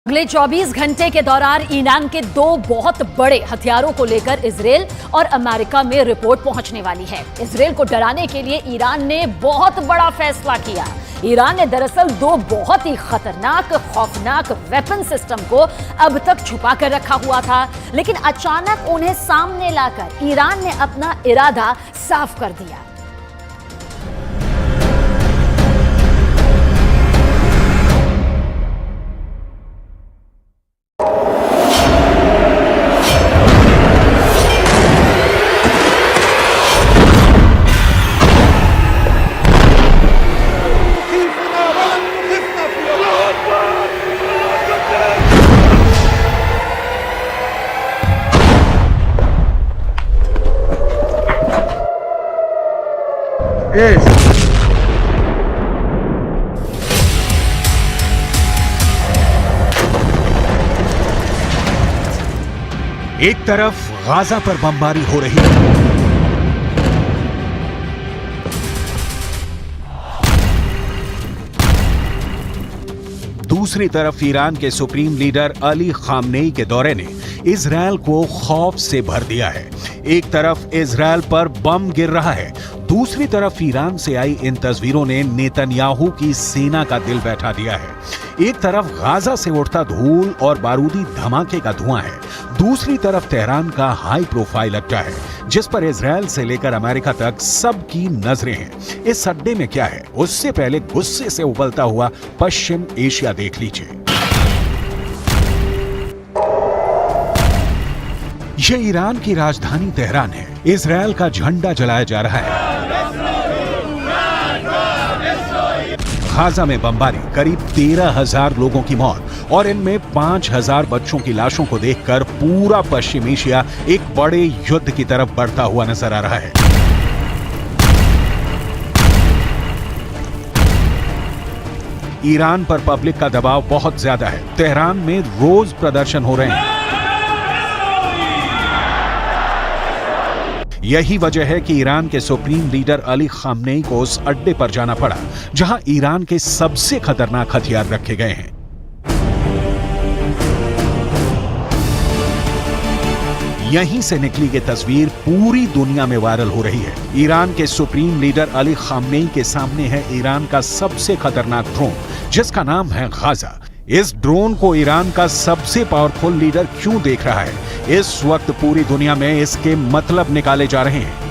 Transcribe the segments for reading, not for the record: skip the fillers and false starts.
अगले 24 घंटे के दौरान ईरान के दो बहुत बड़े हथियारों को लेकर इजरायल और अमेरिका में रिपोर्ट पहुंचने वाली है। इजरायल को डराने के लिए ईरान ने बहुत बड़ा फैसला किया। ईरान ने दरअसल दो बहुत ही खतरनाक खौफनाक वेपन सिस्टम को अब तक छुपा कर रखा हुआ था, लेकिन अचानक उन्हें सामने लाकर ईरान ने अपना इरादा साफ कर दिया। एक तरफ गाजा पर बमबारी हो रही है, दूसरी तरफ ईरान के सुप्रीम लीडर अली खामनेई के दौरे ने इजरायल को खौफ से भर दिया है। एक तरफ इजरायल पर बम गिर रहा है, दूसरी तरफ ईरान से आई इन तस्वीरों ने नेतन्याहू की सेना का दिल बैठा दिया है। एक तरफ गाजा से उठता धूल और बारूदी धमाके का धुआं है, दूसरी तरफ तेहरान का हाई प्रोफाइल अड्डा है जिस पर इजरायल से लेकर अमेरिका तक सबकी नजरें हैं। इस अड्डे में क्या है, उससे पहले गुस्से से उबलता हुआ पश्चिम एशिया देख लीजिए। ये ईरान की राजधानी तेहरान है। इजरायल का झंडा जलाया जा रहा है। गाजा में बमबारी, करीब 13,000 लोगों की मौत और इनमें 5,000 बच्चों की लाशों को देखकर पूरा पश्चिम एशिया एक बड़े युद्ध की तरफ बढ़ता हुआ नजर आ रहा है। ईरान पर पब्लिक का दबाव बहुत ज्यादा है। तेहरान में रोज प्रदर्शन हो रहे हैं। यही वजह है कि ईरान के सुप्रीम लीडर अली खामनेई को उस अड्डे पर जाना पड़ा जहां ईरान के सबसे खतरनाक हथियार रखे गए हैं। यहीं से निकली ये तस्वीर पूरी दुनिया में वायरल हो रही है। ईरान के सुप्रीम लीडर अली खामनेई के सामने है ईरान का सबसे खतरनाक ड्रोन जिसका नाम है गाजा। इस ड्रोन को ईरान का सबसे पावरफुल लीडर क्यों देख रहा है? इस वक्त पूरी दुनिया में इसके मतलब निकाले जा रहे हैं।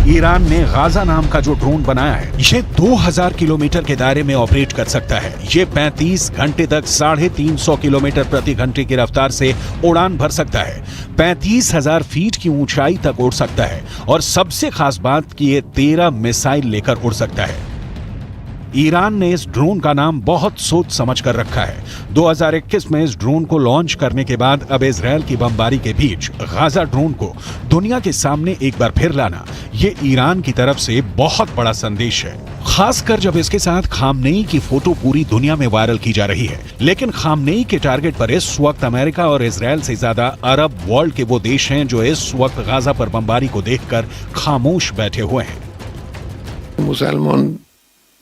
ईरान ने गाजा नाम का जो ड्रोन बनाया है, ये 2000 किलोमीटर के दायरे में ऑपरेट कर सकता है। ये 35 घंटे तक 350 किलोमीटर प्रति घंटे की रफ्तार से उड़ान भर सकता है। 35,000 फीट की ऊंचाई तक उड़ सकता है और सबसे खास बात कि ये 13 मिसाइल लेकर उड़ सकता है। ईरान ने इस ड्रोन का नाम बहुत सोच समझ कर रखा है। 2021 में इस ड्रोन को लॉन्च करने के बाद अब इजरायल की बमबारी के बीच गाजा ड्रोन को दुनिया के सामने एक बार फिर लाना, ये ईरान की तरफ से बहुत बड़ा संदेश है। खासकर जब इसके साथ खामनेई की फोटो पूरी दुनिया में वायरल की जा रही है। लेकिन खामनेई के टारगेट पर इस वक्त अमेरिका और इजरायल से ज्यादा अरब वर्ल्ड के वो देश हैं जो इस वक्त गाजा पर बमबारी को देखकर खामोश बैठे हुए हैं। मुसलमान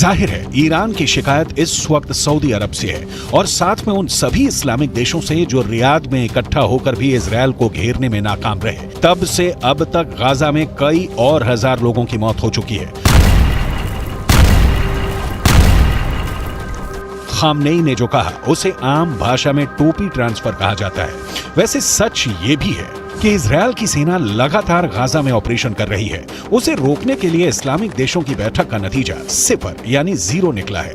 जाहिर है ईरान की शिकायत इस वक्त सऊदी अरब से है और साथ में उन सभी इस्लामिक देशों से जो रियाद में इकट्ठा होकर भी इजरायल को घेरने में नाकाम रहे। तब से अब तक गाजा में कई और हजार लोगों की मौत हो चुकी है। खामनेई ने जो कहा उसे आम भाषा में टोपी ट्रांसफर कहा जाता है। वैसे सच ये भी है कि इजरायल की सेना लगातार गाजा में ऑपरेशन कर रही है। उसे रोकने के लिए इस्लामिक देशों की बैठक का नतीजा 0 यानी 0 निकला है।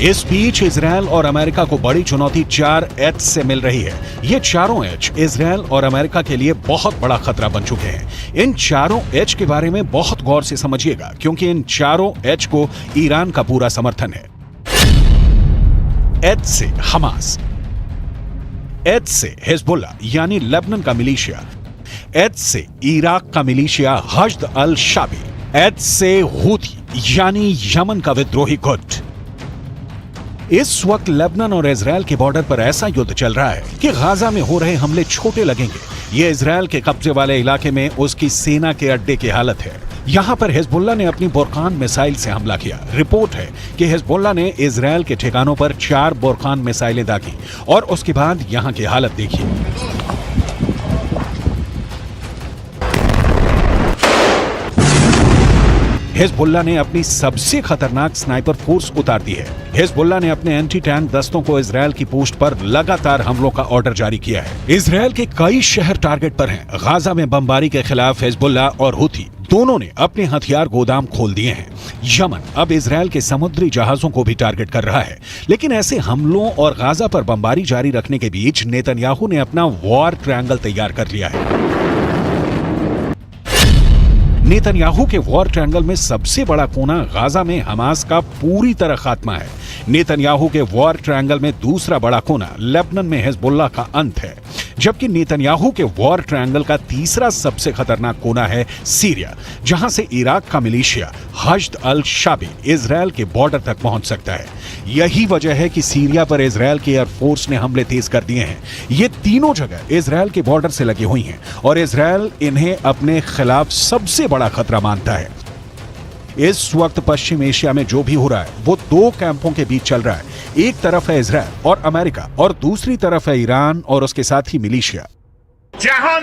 इस बीच इजरायल और अमेरिका को बड़ी चुनौती 4H से मिल रही है। ये चारों H इजरायल और अमेरिका के लिए बहुत बड़ा खतरा बन चुके हैं। इन चारों H के बारे में बहुत गौर से समझिएगा, क्योंकि इन चारों H को ईरान का पूरा समर्थन है। H से हमास, H से हिजबुल्लाह यानी लेबनान का मिलिशिया, H से इराक का मिलिशिया हश्द अल शाबी, H से हूथी यानी यमन का विद्रोही गुट। इस वक्त लेबनान और इजरायल के बॉर्डर पर ऐसा युद्ध चल रहा है कि गाजा में हो रहे हमले छोटे लगेंगे। ये इजरायल के कब्जे वाले इलाके में उसकी सेना के अड्डे की हालत है। यहां पर हिजबुल्लाह ने अपनी बुरकान मिसाइल से हमला किया। रिपोर्ट है कि हिजबुल्लाह ने इजरायल के ठिकानों पर 4 बुरकान मिसाइलें दागी और उसके बाद यहां की हालत देखिए। हिजबुल्लाह ने अपनी सबसे खतरनाक स्नाइपर फोर्स उतार दी है। हिजबुल्लाह ने अपने एंटी टैंक दस्तों को इजरायल की पोस्ट पर लगातार हमलों का ऑर्डर जारी किया है। इजरायल के कई शहर टारगेट पर हैं। गाजा में बमबारी के खिलाफ हिजबुल्लाह और हूथी दोनों ने अपने हथियार गोदाम खोल दिए हैं। यमन अब इजरायल के समुद्री जहाजों को भी टारगेट कर रहा है। लेकिन ऐसे हमलों और गाजा पर बमबारी जारी रखने के बीच नेतन्याहू ने अपना वॉर ट्रायंगल तैयार कर लिया है। नेतन्याहू के वॉर ट्रायंगल में सबसे बड़ा कोना गाजा में हमास का पूरी तरह खात्मा है। नेतन्याहू के वॉर ट्रायंगल में दूसरा बड़ा कोना लेबनान में हिजबुल्लाह का अंत है, जबकि नेतन्याहू के वॉर ट्रायंगल का तीसरा सबसे खतरनाक कोना है सीरिया, जहां से इराक का मिलिशिया हश्द अल शाबी इजरायल के बॉर्डर तक पहुंच सकता है। यही वजह है कि सीरिया पर इजरायल की एयरफोर्स ने हमले तेज कर दिए हैं। ये तीनों जगह इजरायल के बॉर्डर से लगी हुई हैं और इजरायल इन्हें अपने खिलाफ सबसे बड़ा खतरा मानता है। इस वक्त पश्चिम एशिया में जो भी हो रहा है वो 2 कैंपों के बीच चल रहा है। एक तरफ है इजरायल और अमेरिका और दूसरी तरफ है ईरान और उसके साथ ही मिलिशिया। जहान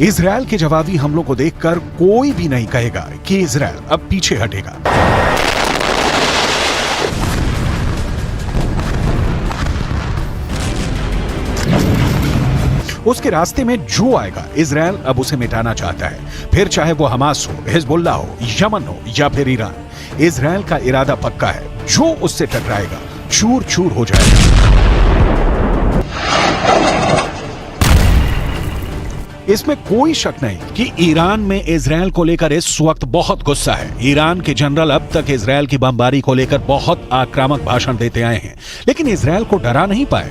इजरायल के जवाबी हमलों को देखकर कोई भी नहीं कहेगा कि इजरायल अब पीछे हटेगा। उसके रास्ते में जो आएगा इजरायल अब उसे मिटाना चाहता है, फिर चाहे वो हमास हो, हिजबुल्लाह हो, यमन हो या फिर ईरान। इजरायल का इरादा पक्का है, जो उससे टकराएगा चूर चूर हो जाएगा। इसमें कोई शक नहीं कि ईरान में इजरायल को लेकर इस वक्त बहुत गुस्सा है। ईरान के जनरल अब तक इजरायल की बमबारी को लेकर बहुत आक्रामक भाषण देते आए हैं, लेकिन इजरायल को डरा नहीं पाए।